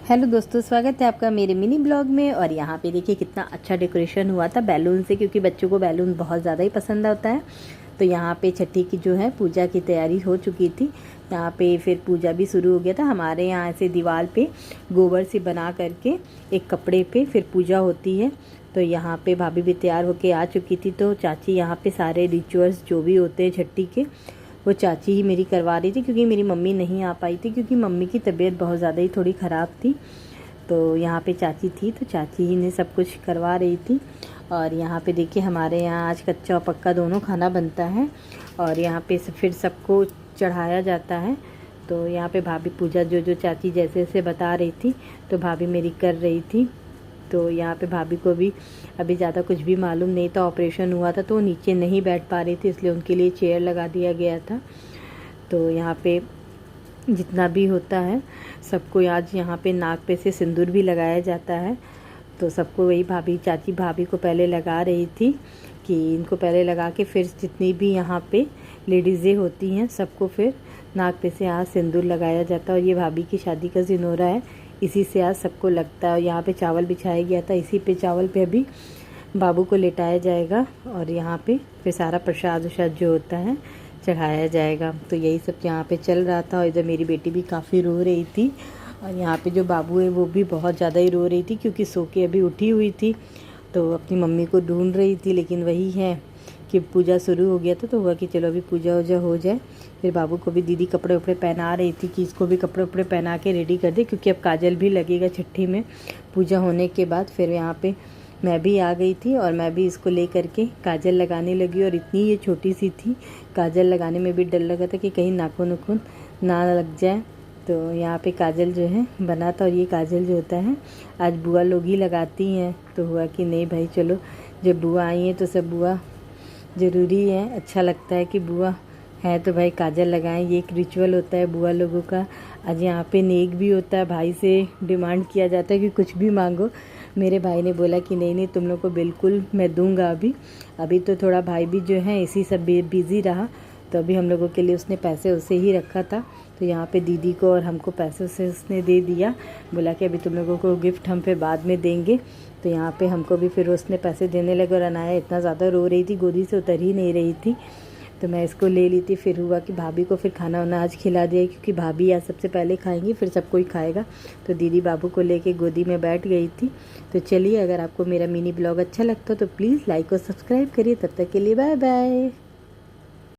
Hello दोस्तों, स्वागत है आपका मेरे मिनी ब्लॉग में। और यहाँ पे देखिए कितना अच्छा डेकोरेशन हुआ था बैलून से, क्योंकि बच्चों को बैलून बहुत ज़्यादा ही पसंद आता है। तो यहाँ पे छठी की जो है पूजा की तैयारी हो चुकी थी। यहाँ पे फिर पूजा भी शुरू हो गया था। हमारे यहाँ से दीवार पे गोबर से बना करके एक कपड़े पे फिर पूजा होती है। तो यहाँ पे भाभी भी तैयार होके आ चुकी थी। तो चाची यहाँ पे सारे रिचुअल्स जो भी होते हैं छठी के, वो चाची ही मेरी करवा रही थी, क्योंकि मेरी मम्मी नहीं आ पाई थी, क्योंकि मम्मी की तबीयत बहुत ज़्यादा ही थोड़ी ख़राब थी। तो यहाँ पे चाची थी, तो चाची ही ने सब कुछ करवा रही थी। और यहाँ पे देखिए हमारे यहाँ आज कच्चा और पक्का दोनों खाना बनता है, और यहाँ पे फिर सबको चढ़ाया जाता है। तो यहाँ पे भाभी पूजा जो जो चाची जैसे जैसे बता रही थी, तो भाभी मेरी कर रही थी। तो यहाँ पे भाभी को भी अभी ज़्यादा कुछ भी मालूम नहीं था, ऑपरेशन हुआ था तो वो नीचे नहीं बैठ पा रही थी, इसलिए उनके लिए चेयर लगा दिया गया था। तो यहाँ पे जितना भी होता है सबको आज यहाँ पे नाक पे से सिंदूर भी लगाया जाता है। तो सबको वही भाभी चाची भाभी को पहले लगा रही थी कि इनको पहले लगा के फिर जितनी भी यहाँ पे लेडीज़ें होती हैं सबको फिर नाक पे से आज सिंदूर लगाया जाता है। और ये भाभी की शादी का सिनोरा है, इसी से आज सबको लगता है। और यहाँ पे चावल बिछाया गया था, इसी पे चावल पे अभी बाबू को लेटाया जाएगा, और यहाँ पे फिर सारा प्रसाद उसाद जो होता है चढ़ाया जाएगा। तो यही सब यहाँ पे चल रहा था। और इधर मेरी बेटी भी काफ़ी रो रही थी, और यहाँ पे जो बाबू है वो भी बहुत ज़्यादा ही रो रही थी, क्योंकि सो के अभी उठी हुई थी। तो अपनी मम्मी को ढूंढ रही थी, लेकिन वही है कि पूजा शुरू हो गया था, तो हुआ कि चलो अभी पूजा वूजा हो जाए। फिर बाबू को भी दीदी कपड़े वपड़े पहना रही थी कि इसको भी कपड़े वपड़े पहना के रेडी कर दे, क्योंकि अब काजल भी लगेगा छठी में पूजा होने के बाद। फिर यहाँ पे मैं भी आ गई थी, और मैं भी इसको ले करके काजल लगाने लगी। और इतनी ये छोटी सी थी, काजल लगाने में भी डर लगा था कि कहीं नाखून नुखून ना लग जाए। तो यहाँ पे काजल जो है बना था। और ये काजल जो होता है आज बुआ लोग ही लगाती हैं। तो हुआ कि नहीं भाई चलो, जब बुआ आई हैं तो सब बुआ ज़रूरी है, अच्छा लगता है कि बुआ है तो भाई काजल लगाएं। ये एक रिचुअल होता है बुआ लोगों का। आज यहाँ पे नेक भी होता है, भाई से डिमांड किया जाता है कि कुछ भी मांगो। मेरे भाई ने बोला कि नहीं नहीं, तुम लोग को बिल्कुल मैं दूंगा। अभी तो थोड़ा भाई भी जो है इसी सब बिज़ी रहा, तो अभी हम लोगों के लिए उसने पैसे उसे ही रखा था। तो यहाँ पे दीदी को और हमको पैसे उसे उसने दे दिया, बोला कि अभी तुम लोगों को गिफ्ट हम फिर बाद में देंगे। तो यहाँ पे हमको भी फिर उसने पैसे देने लगे। और अनाया इतना ज़्यादा रो रही थी, गोदी से उतर ही नहीं रही थी, तो मैं इसको ले ली थी। फिर हुआ कि भाभी को फिर खाना वाना आज खिला दिया, क्योंकि भाभी आज सबसे पहले खाएंगी, फिर सब कोई खाएगा। तो दीदी बाबू को लेके गोदी में बैठ गई थी। तो चलिए, अगर आपको मेरा मिनी ब्लॉग अच्छा लगता हो तो प्लीज़ लाइक और सब्सक्राइब करिए। तब तक के लिए बाय बाय।